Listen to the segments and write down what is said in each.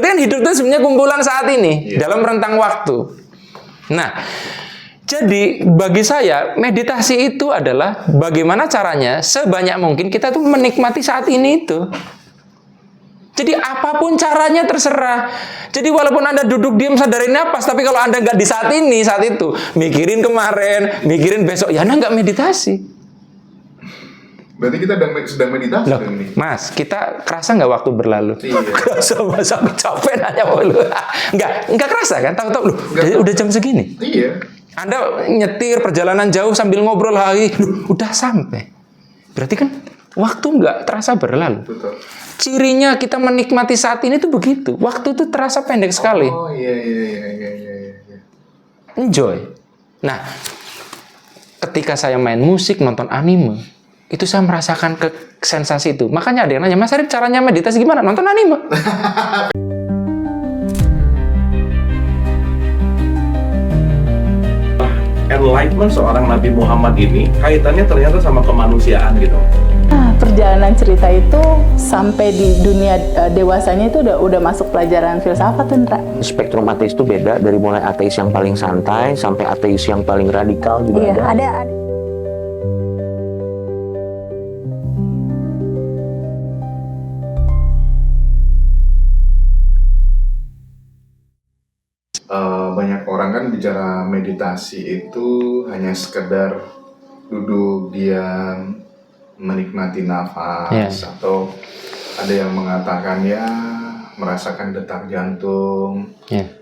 kan hidup itu sebenarnya kumpulan saat ini dalam rentang waktu. Nah, jadi bagi saya meditasi itu adalah bagaimana caranya sebanyak mungkin kita tuh menikmati saat ini itu. Jadi apapun caranya terserah. Jadi walaupun Anda duduk diam sadarin napas, tapi kalau Anda nggak di saat ini, saat itu, mikirin kemarin, mikirin besok, ya Anda nggak meditasi. Berarti kita sedang meditasi. Loh, Mas, kita kerasa nggak waktu berlalu? Iya. Kerasa, masa aku capek nanya sama lu. Nggak kerasa kan? Tahu-tahu, udah jam segini. Iya. Anda nyetir perjalanan jauh sambil ngobrol lagi, udah sampai. Berarti kan waktu nggak terasa berlalu. Betul. Cirinya kita menikmati saat ini tuh begitu. Waktu itu terasa pendek sekali. Oh iya. Enjoy. Nah, ketika saya main musik, nonton anime, itu saya merasakan sensasi itu. Makanya ada yang nanya, Mas Arif caranya meditasi gimana? Nonton anime. Enlightenment seorang Nabi Muhammad ini kaitannya ternyata sama kemanusiaan gitu. Nah, perjalanan cerita itu sampai di dunia dewasanya itu udah masuk pelajaran filsafat, Indra. Spektrum ateis itu beda, dari mulai ateis yang paling santai sampai ateis yang paling radikal juga Iya, ada. Banyak orang kan bicara meditasi itu hanya sekedar duduk diam, menikmati nafas, atau ada yang mengatakan ya merasakan detak jantung,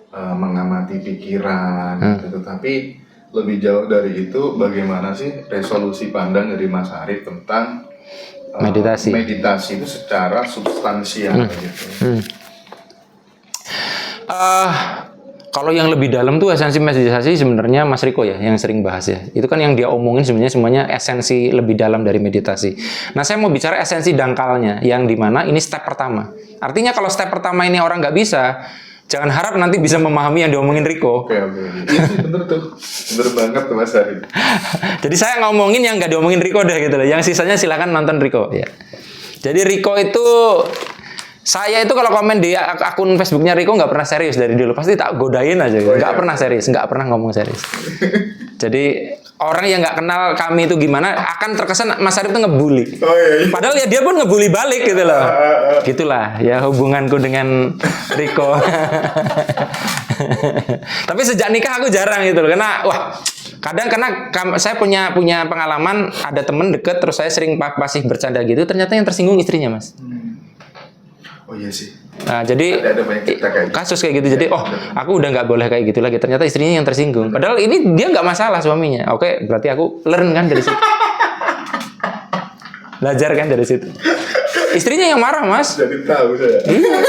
mengamati pikiran, gitu. Tapi lebih jauh dari itu, bagaimana sih resolusi pandang dari Mas Arif tentang meditasi itu secara substansial gitu? Kalau yang lebih dalam tuh esensi meditasi sebenarnya Mas Riko ya yang sering bahas ya. Itu kan yang dia omongin sebenarnya semuanya esensi lebih dalam dari meditasi. Nah, saya mau bicara esensi dangkalnya yang dimana ini step pertama. Artinya kalau step pertama ini orang nggak bisa, jangan harap nanti bisa memahami yang diomongin Riko. Oke. Iya sih bener tuh. Bener banget tuh Mas Arif. Jadi saya ngomongin yang nggak diomongin Riko deh gitu loh. Yang sisanya silakan nonton Riko ya. Jadi Riko itu, saya itu kalau komen di akun Facebooknya Riko nggak pernah serius dari dulu, pasti tak godain aja, nggak pernah serius, nggak pernah ngomong serius. Jadi orang yang nggak kenal kami itu gimana akan terkesan Mas Arif itu ngebully. Padahal ya dia pun ngebully balik gitu loh. Gitulah ya hubunganku dengan Riko. Tapi sejak nikah aku jarang gitu loh, karena kadang karena saya punya pengalaman ada temen deket terus saya sering pasih bercanda gitu, ternyata yang tersinggung istrinya, Mas. Oh iya sih. Nah, jadi ada banyak cerita kayak kasus kayak gitu. Jadi aku udah nggak boleh kayak gitu lagi. Ternyata istrinya yang tersinggung. Padahal ini dia nggak masalah suaminya. Oke, berarti aku learn kan dari situ. Belajar kan dari situ. Istrinya yang marah, Mas. Jadi tahu saya. Iya.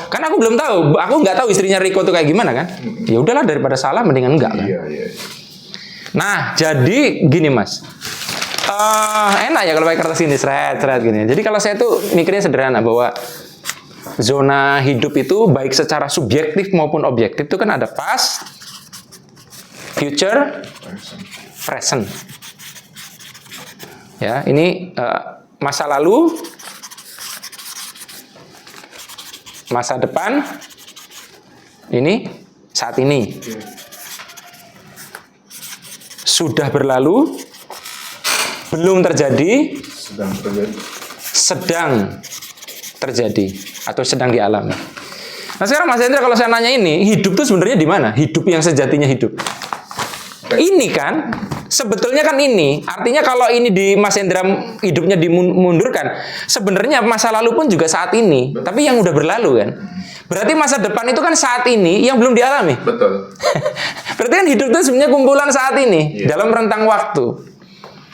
Kan aku belum tahu. Aku nggak tahu istrinya Riko tuh kayak gimana kan. Ya udahlah daripada salah mendingan enggak kan. Iya. Nah, jadi gini, Mas. Enak ya kalau pakai kertas ini, seret gini. Jadi kalau saya tuh mikirnya sederhana bahwa zona hidup itu baik secara subjektif maupun objektif itu kan ada past, future, present. Ya, ini masa lalu, masa depan, ini saat ini. Sudah berlalu, belum terjadi, sedang terjadi atau sedang dialami. Nah sekarang Mas Hendra kalau saya nanya ini, hidup itu sebenarnya di mana? Hidup yang sejatinya hidup. Ini kan, sebetulnya kan ini. Artinya kalau ini di Mas Hendra hidupnya dimundurkan, sebenarnya masa lalu pun juga saat ini. Tapi yang udah berlalu kan. Berarti masa depan itu kan saat ini yang belum dialami. Betul. Berarti kan hidup itu sebenarnya kumpulan saat ini dalam rentang waktu.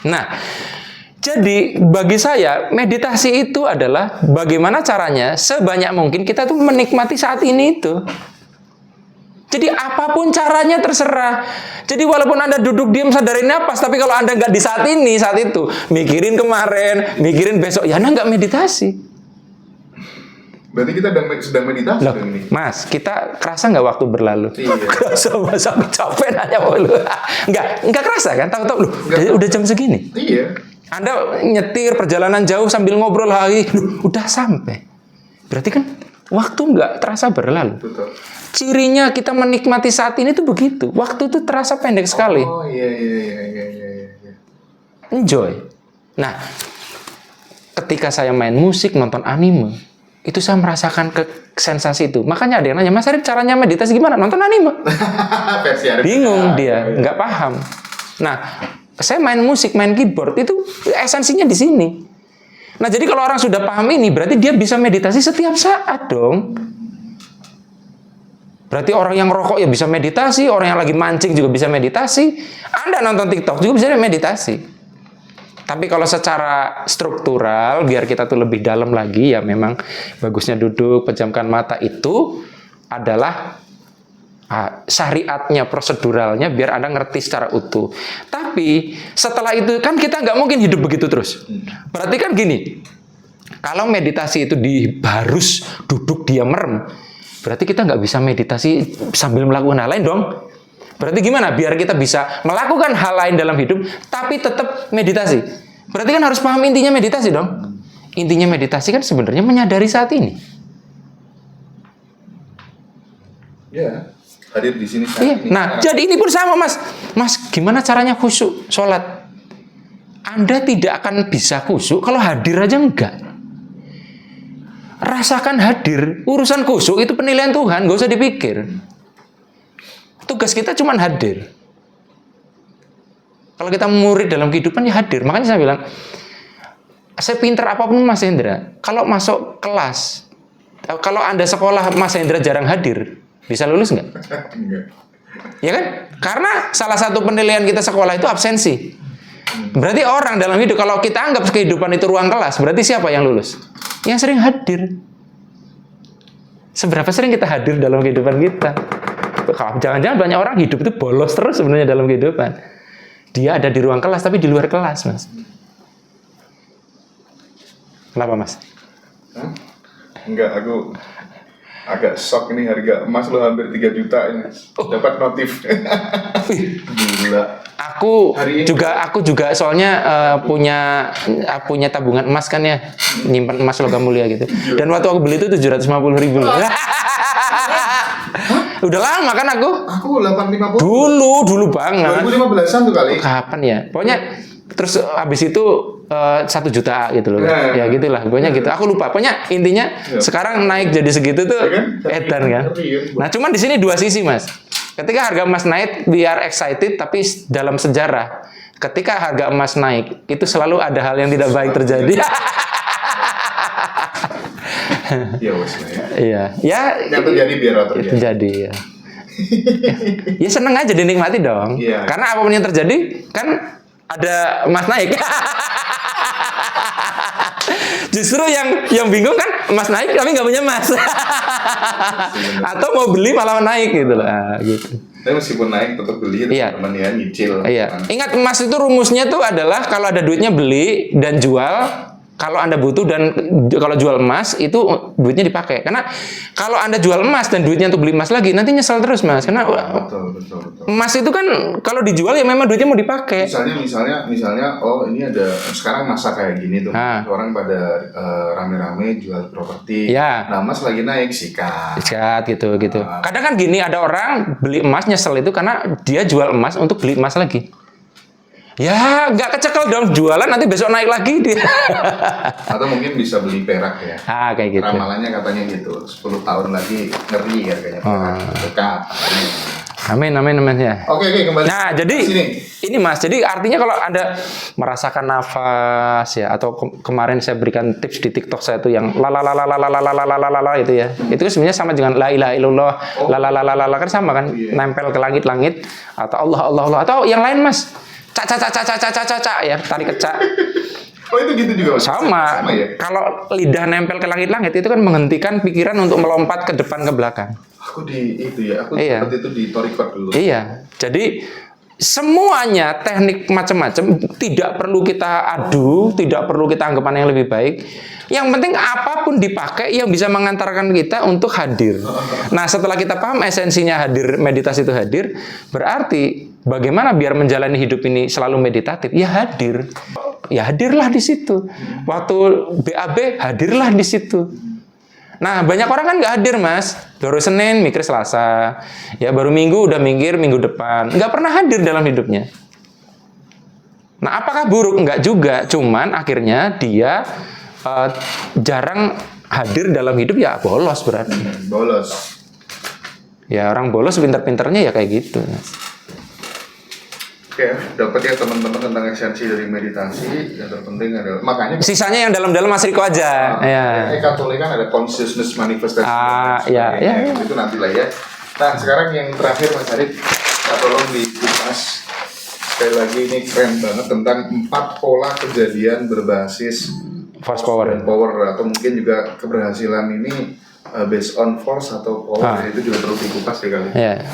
Nah, jadi bagi saya meditasi itu adalah bagaimana caranya sebanyak mungkin kita tuh menikmati saat ini itu. Jadi apapun caranya terserah. Jadi walaupun Anda duduk diam sadarin napas, tapi kalau Anda nggak di saat ini, saat itu, mikirin kemarin, mikirin besok, ya Anda nggak meditasi. Berarti kita sedang meditasi. Loh, Mas, kita kerasa nggak waktu berlalu? Iya. Kerasa, masa aku capek nanya sama lu. Nggak kerasa kan? Tahu-tahu udah jam segini. Iya. Anda nyetir perjalanan jauh sambil ngobrol lagi, udah sampai. Berarti kan Waktu nggak terasa berlalu. Betul. Cirinya kita menikmati saat ini tuh begitu. Waktu itu terasa pendek sekali. Oh iya. Enjoy. Nah, ketika saya main musik, nonton anime, itu saya merasakan sensasi itu. Makanya ada yang nanya, Mas Arif caranya meditasi gimana? Nonton anime. Versi Arif. Bingung dia, nggak paham. Nah, saya main musik, main keyboard, itu esensinya di sini. Nah, jadi kalau orang sudah paham ini, berarti dia bisa meditasi setiap saat dong. Berarti orang yang rokok ya bisa meditasi, orang yang lagi mancing juga bisa meditasi. Anda nonton TikTok juga bisa meditasi. Tapi kalau secara struktural, biar kita tuh lebih dalam lagi, ya memang bagusnya duduk, pejamkan mata itu adalah syariatnya, proseduralnya, biar Anda ngerti secara utuh. Tapi setelah itu kan kita nggak mungkin hidup begitu terus. Berarti kan gini, kalau meditasi itu harus duduk diam merem, berarti kita nggak bisa meditasi sambil melakukan hal lain dong. Berarti gimana? Biar kita bisa melakukan hal lain dalam hidup, tapi tetap meditasi. Berarti kan harus paham intinya meditasi dong. Intinya meditasi kan sebenarnya menyadari saat ini. Ya, hadir di sini saat Iya. ini. Nah, jadi ini pun sama, Mas. Mas, gimana caranya khusyuk sholat? Anda tidak akan bisa khusyuk kalau hadir aja enggak. Rasakan hadir. Urusan khusyuk itu penilaian Tuhan, nggak usah dipikir. Tugas kita cuma hadir. Kalau kita murid dalam kehidupan ya hadir. Makanya saya bilang, saya pinter apapun Mas Hendra, kalau masuk kelas, kalau Anda sekolah Mas Hendra jarang hadir, bisa lulus nggak? Enggak. Ya kan? Karena salah satu penilaian kita sekolah itu absensi. Berarti orang dalam hidup, kalau kita anggap kehidupan itu ruang kelas, berarti siapa yang lulus? Yang sering hadir. Seberapa sering kita hadir dalam kehidupan kita? Jangan-jangan banyak orang hidup itu bolos terus sebenarnya dalam kehidupan. Dia ada di ruang kelas tapi di luar kelas, Mas. Kenapa, Mas? Hah? Enggak, aku agak shock ini harga emas lo hampir 3 juta ini. Dapat notif. Gila. Aku Hari ini. aku juga soalnya punya tabungan emas kan ya, nyimpan emas logam mulia gitu. Dan waktu aku beli itu 750.000. Udah lama kan aku? Aku 850. Dulu banget. 2015-an tuh kali. Kapan ya? Pokoknya terus habis itu 1 juta gitu loh. Ya. Ya gitulah. Pokoknya gitu. Aku lupa. Pokoknya intinya sekarang naik jadi segitu tuh Ya kan? edan kan. Iya. Nah, cuman di sini dua sisi, Mas. Ketika harga emas naik, we are excited, tapi dalam sejarah, ketika harga emas naik, itu selalu ada hal yang tidak baik terjadi. Ya wes lah ya. Iya. Ya, Yang terjadi biar terjadi. terjadi ya. Ya seneng aja dinikmati dong. Iya. Karena apapun yang terjadi kan ada emas naik. Justru yang bingung kan emas naik tapi nggak punya emas. Atau mau beli malah naik gitu lah gitu. Tapi meskipun naik tetap beli Iya. teman ya nyicil. Iya. Ingat emas itu rumusnya tuh adalah kalau ada duitnya beli dan jual. Kalau Anda butuh dan kalau jual emas itu duitnya dipakai. Karena kalau Anda jual emas dan duitnya untuk beli emas lagi, nanti nyesel terus, Mas. Karena Betul. emas itu kan kalau dijual ya memang duitnya mau dipakai. Misalnya, oh ini ada sekarang masa kayak gini tuh, Ah. orang pada rame-rame jual properti. Ya. Nah, emas lagi naik sikat. Sikat gitu. Kadang kan gini, ada orang beli emas nyesel itu karena dia jual emas untuk beli emas lagi. Ya, nggak kecekel dong jualan nanti besok naik lagi dia. Atau mungkin bisa beli perak ya. Kayak gitu. Ramalannya katanya gitu, 10 tahun lagi ngeri harganya perak. Dekat. Amin ya. Oke, kembali. Nah, jadi sini. ini Mas, jadi artinya kalau Anda merasakan nafas ya, atau kemarin saya berikan tips di TikTok saya itu yang la itu ya. Itu sebenarnya sama dengan la ilaha illallah, la kan sama kan, nempel ke langit-langit atau Allah atau yang lain Mas. Cak ya, tarik kecak. Oh, itu gitu juga. Mas? Sama ya. Kalau lidah nempel ke langit-langit itu kan menghentikan pikiran untuk melompat ke depan ke belakang. Aku aku Iya. seperti itu di Torikot dulu. Iya, jadi semuanya teknik macam-macam tidak perlu kita adu, tidak perlu kita anggap yang lebih baik. Yang penting apapun dipakai yang bisa mengantarkan kita untuk hadir. Nah, setelah kita paham esensinya hadir, meditasi itu hadir, berarti bagaimana biar menjalani hidup ini selalu meditatif? Ya hadir. Ya hadirlah di situ. Waktu BAB hadirlah di situ. Nah, banyak orang kan nggak hadir, Mas. Baru Senin mikir Selasa. Ya, baru Minggu udah mikir Minggu depan. Nggak pernah hadir dalam hidupnya. Nah, apakah buruk? Nggak juga. Cuman akhirnya dia jarang hadir dalam hidup, ya bolos berarti. Bolos. Ya, orang bolos pintar-pintarnya ya kayak gitu, Mas. Oke, dapat ya teman-teman tentang esensi dari meditasi. Yang terpenting adalah makanya Sisanya yang dalam-dalam Mas Riko aja. Ya. Katolik kan ada consciousness manifestasi. Ya. Itu nanti lah ya. Nah, sekarang yang terakhir Mas Arif, tolong dikupas sekali lagi, ini keren banget tentang 4 pola kejadian berbasis Force power. dan power, atau mungkin juga keberhasilan ini based on force atau power. Itu juga perlu dikupas sekali. Ya.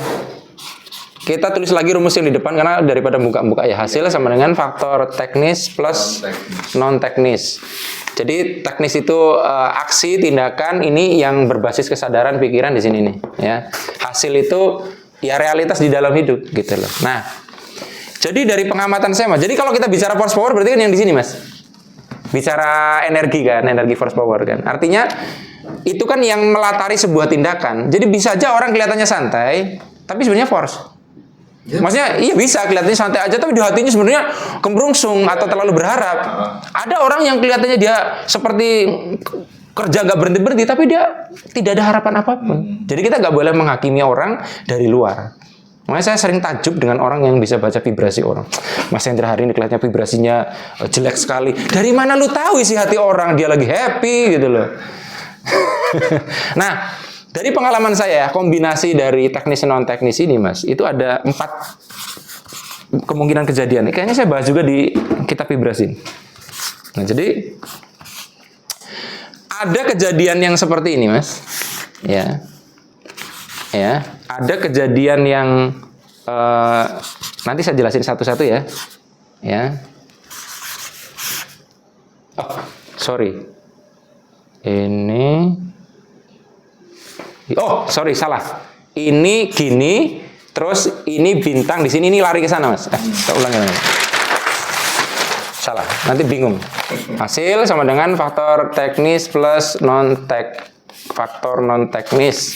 Kita tulis lagi rumus yang di depan karena daripada buka-buka ya. Hasil sama dengan faktor teknis plus non teknis. Jadi teknis itu aksi, tindakan ini yang berbasis kesadaran pikiran di sini nih, ya. Hasil itu ya realitas di dalam hidup gitu loh. Nah, jadi dari pengamatan saya, Mas. Jadi kalau kita bicara force power berarti kan yang di sini, Mas. Bicara energi kan, energi force power kan. Artinya itu kan yang melatari sebuah tindakan. Jadi bisa aja orang kelihatannya santai, tapi sebenarnya force. Ya. Maksudnya iya bisa kelihatannya santai aja tapi di hatinya sebenarnya kemerungsung atau terlalu berharap. Ada orang yang kelihatannya dia seperti kerja nggak berhenti tapi dia tidak ada harapan apapun. Jadi kita nggak boleh menghakimi orang dari luar. Makanya saya sering takjub dengan orang yang bisa baca vibrasi orang. Mas Hendra hari ini kelihatannya vibrasinya jelek sekali. Dari mana lu tahu isi hati orang? Dia lagi happy gitu loh. Nah, dari pengalaman saya, kombinasi dari teknis non teknis ini, Mas, itu ada 4 kemungkinan kejadian. Kayaknya saya bahas juga di kitab vibrasi. Nah, jadi ada kejadian yang seperti ini, Mas. Ya, ada kejadian yang nanti saya jelasin satu-satu ya. Ya. Oh, sorry. Salah. Ini gini, terus ini bintang di sini, ini lari ke sana, Mas. Kita ulangi lagi. Salah, nanti bingung. Hasil sama dengan faktor teknis plus faktor non teknis.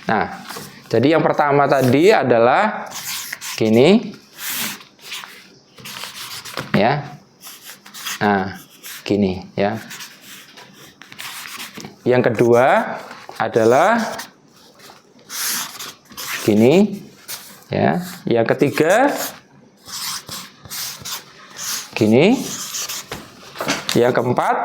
Nah, jadi yang pertama tadi adalah gini. Ya. Nah, gini, ya. Yang kedua adalah gini, ya. Yang ketiga gini. Yang keempat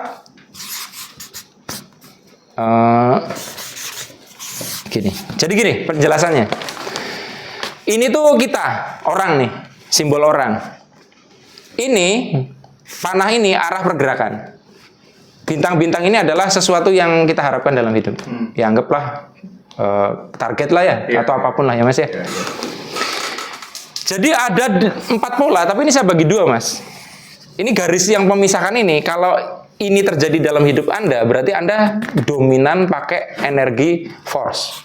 gini. Jadi gini penjelasannya. Ini tuh kita, orang nih, simbol orang. Ini panah ini arah pergerakan. Bintang-bintang ini adalah sesuatu yang kita harapkan dalam hidup. Ya anggaplah target lah ya, atau apapun lah ya, Mas ya. Jadi ada 4 pola, tapi ini saya bagi 2, Mas. Ini garis yang memisahkan ini. Kalau ini terjadi dalam hidup Anda, berarti Anda dominan pakai energi force.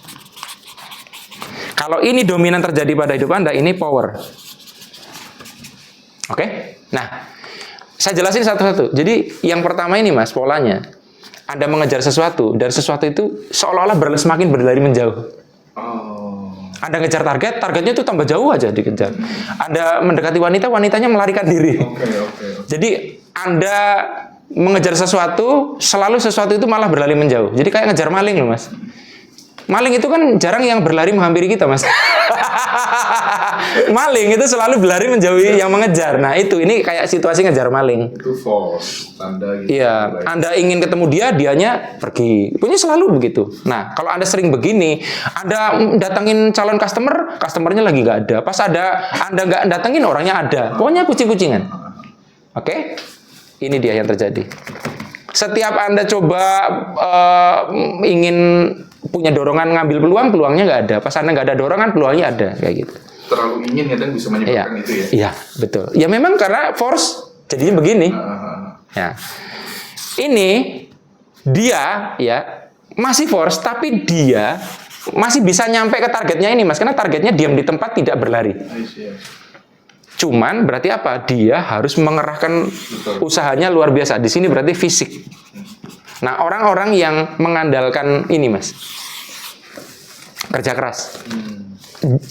Kalau ini dominan terjadi pada hidup Anda, ini power. Oke? Nah, saya jelasin satu-satu. Jadi yang pertama ini, Mas, polanya. Anda mengejar sesuatu, dan sesuatu itu seolah-olah semakin berlari menjauh. Anda ngejar targetnya itu tambah jauh aja dikejar. Anda mendekati wanita, wanitanya melarikan diri. Jadi Anda mengejar sesuatu, selalu sesuatu itu malah berlari menjauh. Jadi kayak ngejar maling loh, Mas. Maling itu kan jarang yang berlari menghampiri kita, Mas. Maling itu selalu berlari menjauhi yang mengejar. Nah, ini kayak situasi ngejar maling. Itu false, tanda gitu. Iya, Anda ingin ketemu dia, dianya pergi. Punya selalu begitu. Nah, kalau Anda sering begini, Anda datangin calon customernya lagi nggak ada. Pas Anda nggak datengin, orangnya ada. Pokoknya kucing-kucingan. Oke? Ini dia yang terjadi. Setiap Anda coba ingin punya dorongan ngambil peluangnya nggak ada. Pas Anda nggak ada dorongan, peluangnya ada. Kayak gitu. Terlalu ingin ya, dan bisa menyebabkan itu ya? Iya, betul. Ya memang karena force jadinya begini. Ya. Ini dia ya masih force, tapi dia masih bisa nyampe ke targetnya ini, Mas. Karena targetnya diam di tempat, tidak berlari. Cuman berarti apa? Dia harus mengerahkan usahanya luar biasa. Di sini berarti fisik. Nah, orang-orang yang mengandalkan ini, Mas, kerja keras.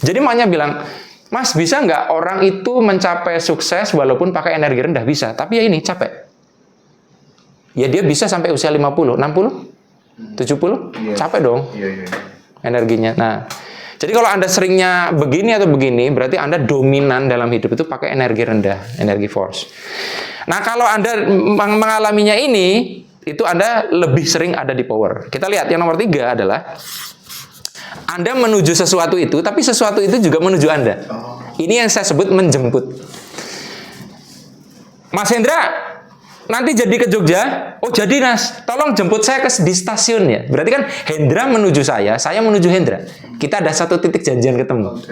Jadi makanya bilang, Mas, bisa nggak orang itu mencapai sukses walaupun pakai energi rendah? Bisa, tapi ya ini capek. Ya dia bisa sampai usia 50, 60, 70, capek dong energinya. Nah, jadi kalau Anda seringnya begini atau begini, berarti Anda dominan dalam hidup itu pakai energi rendah, energi force. Nah, kalau Anda mengalaminya ini, itu Anda lebih sering ada di power. Kita lihat yang nomor 3 adalah Anda menuju sesuatu itu, tapi sesuatu itu juga menuju Anda. Ini yang saya sebut menjemput. Mas Hendra, nanti jadi ke Jogja? Oh jadi Nas, tolong jemput saya di stasiun ya. Berarti kan Hendra menuju saya menuju Hendra. Kita ada satu titik janjian ketemu.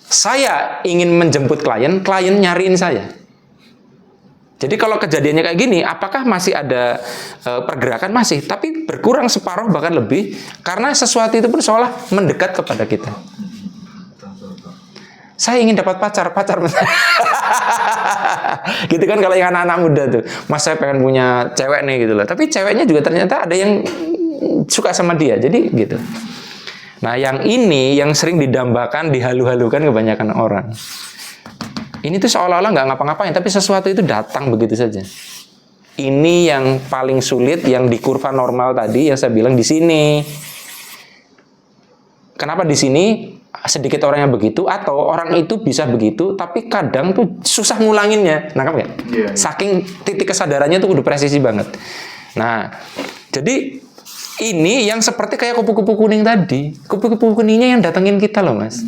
Saya ingin menjemput klien, klien nyariin saya. Jadi kalau kejadiannya kayak gini, apakah masih ada pergerakan? Masih, tapi berkurang separuh bahkan lebih, karena sesuatu itu pun seolah mendekat kepada kita. Saya ingin dapat pacar. Gitu kan kalau yang anak-anak muda tuh, Mas saya pengen punya cewek nih gitu loh. Tapi ceweknya juga ternyata ada yang suka sama dia, jadi gitu. Nah yang ini yang sering didambakan, dihalu-halukan kebanyakan orang. Ini tuh seolah-olah nggak ngapa-ngapain, tapi sesuatu itu datang begitu saja. Ini yang paling sulit, yang di kurva normal tadi yang saya bilang di sini. Kenapa di sini sedikit orang yang begitu, atau orang itu bisa begitu, tapi kadang tuh susah ngulanginnya, nangkap nggak? Saking titik kesadarannya tuh udah presisi banget. Nah, jadi ini yang seperti kayak kupu-kupu kuning tadi, kupu-kupu kuningnya yang datengin kita loh, Mas.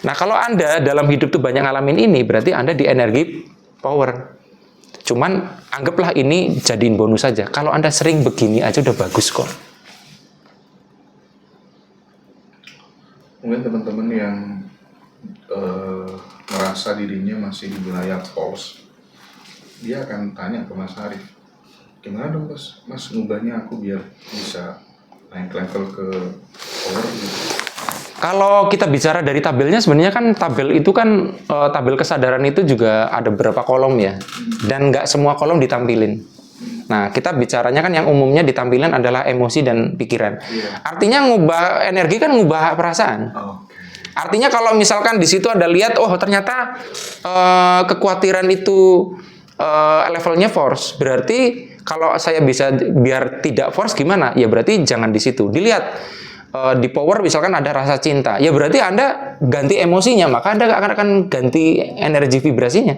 Nah, kalau Anda dalam hidup tuh banyak ngalamin ini, berarti Anda di energi power. Cuman anggaplah ini jadiin bonus saja. Kalau Anda sering begini aja udah bagus kok. Mungkin teman-teman yang merasa dirinya masih di wilayah force, dia akan tanya ke Mas Arif, gimana dong Mas ngubahnya aku biar bisa naik level ke power gitu. Kalau kita bicara dari tabelnya, sebenarnya kan tabel itu kan tabel kesadaran itu juga ada beberapa kolom ya, dan nggak semua kolom ditampilin. Nah, kita bicaranya kan yang umumnya ditampilin adalah emosi dan pikiran. Artinya ngubah energi kan ngubah perasaan. Artinya kalau misalkan di situ ada lihat, oh ternyata kekhawatiran itu levelnya force, berarti kalau saya bisa biar tidak force gimana? Ya berarti jangan di situ. Dilihat. Di power misalkan ada rasa cinta, ya berarti Anda ganti emosinya, maka Anda akan ganti energi vibrasinya.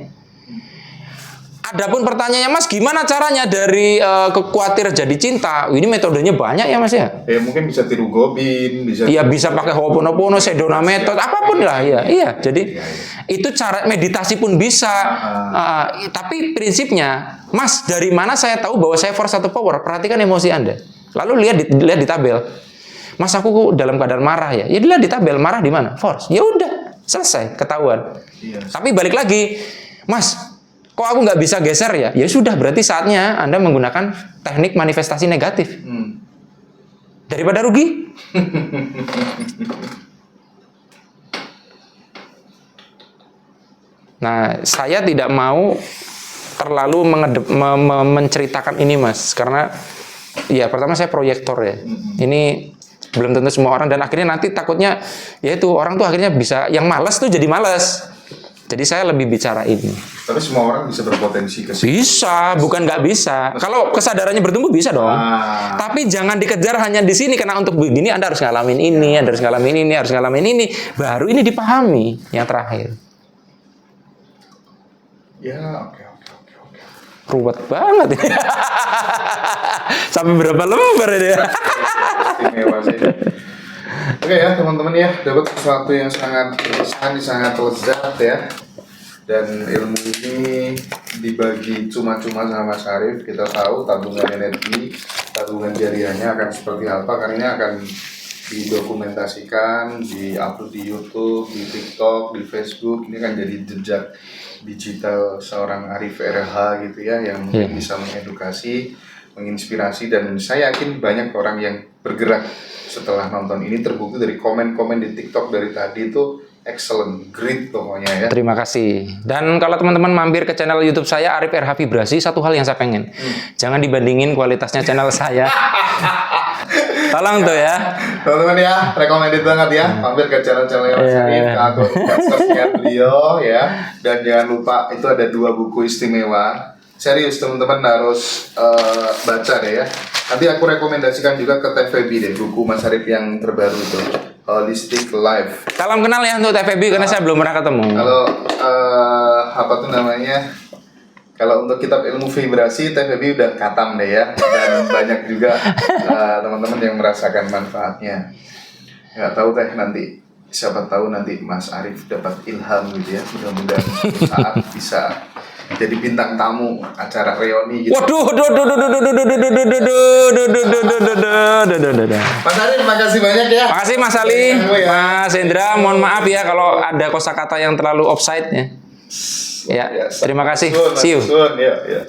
Adapun pertanyaannya, Mas, gimana caranya dari kekuatir jadi cinta? Ini metodenya banyak ya, Mas ya. Ya mungkin bisa tiru Gobin, bisa. Iya bisa pakai Ho'oponopono, Sedona metode, apapun lah ya. Iya, jadi itu cara meditasi pun bisa. Tapi prinsipnya, Mas, dari mana saya tahu bahwa saya force atau power? Perhatikan emosi Anda. Lalu lihat di tabel. Mas aku dalam keadaan marah ya. Ya dilihat di tabel, marah di mana? Force. Ya udah, selesai, ketahuan. Tapi balik lagi, Mas, kok aku nggak bisa geser ya? Ya sudah, berarti saatnya Anda menggunakan teknik manifestasi negatif. Daripada rugi. Nah, saya tidak mau terlalu menceritakan ini, Mas, karena ya pertama saya proyektor ya. Ini belum tentu semua orang, dan akhirnya nanti takutnya yaitu orang tuh akhirnya bisa yang malas tuh jadi malas. Jadi saya lebih bicara ini. Tapi semua orang bisa berpotensi ke situ. Bisa, bukan nggak bisa. Kalau kesadarannya bertumbuh bisa dong. Tapi jangan dikejar hanya di sini, karena untuk begini Anda harus ngalamin ini, Anda harus ngalamin ini, harus ngalamin ini, baru ini dipahami yang terakhir. Ya, oke. Ruwet banget ya. Sampai berapa lembar ini ya? Istimewa sih. Oke ya teman-teman ya, dapat sesuatu yang sangat lezat ya. Dan ilmu ini dibagi cuma-cuma sama Mas Arif. Kita tahu tabungan energi, tabungan jariahnya akan seperti apa, karena ini akan didokumentasikan, di-upload di YouTube, di TikTok, di Facebook. Ini kan jadi jejak digital seorang Arif RH gitu ya, yang bisa mengedukasi, menginspirasi, dan saya yakin banyak orang yang bergerak setelah nonton ini. Terbukti dari komen-komen di TikTok dari tadi itu excellent, great pokoknya ya. Terima kasih. Dan kalau teman-teman mampir ke channel YouTube saya Arif R. Hafibrasi, satu hal yang saya pengen. Jangan dibandingin kualitasnya channel saya. Tolong tuh ya. Teman-teman ya, recommended banget ya. Mampir ke channel-channel Mas Arif, ke akun medsosnya beliau ya. Dan jangan lupa itu ada 2 buku istimewa. Serius teman-teman harus baca deh ya. Nanti aku rekomendasikan juga ke TVB deh buku Mas Arif yang terbaru itu, Holistic Life. Salam kenal ya untuk TVB karena saya belum pernah ketemu. Kalau apa tuh namanya? Kalau untuk kitab ilmu vibrasi TVB udah katam deh ya, dan banyak juga teman-teman yang merasakan manfaatnya. Nggak tahu teh nanti, siapa tahu nanti Mas Arif dapat ilham gitu ya. Mudah-mudahan saat bisa jadi bintang tamu acara reuni gitu. Waduh, Mas Arif, makasih banyak ya. Makasih Mas Ali, Mas Hendra, mohon maaf ya kalau ada kosakata yang terlalu offside ya. Ya, terima kasih. See you. Ya.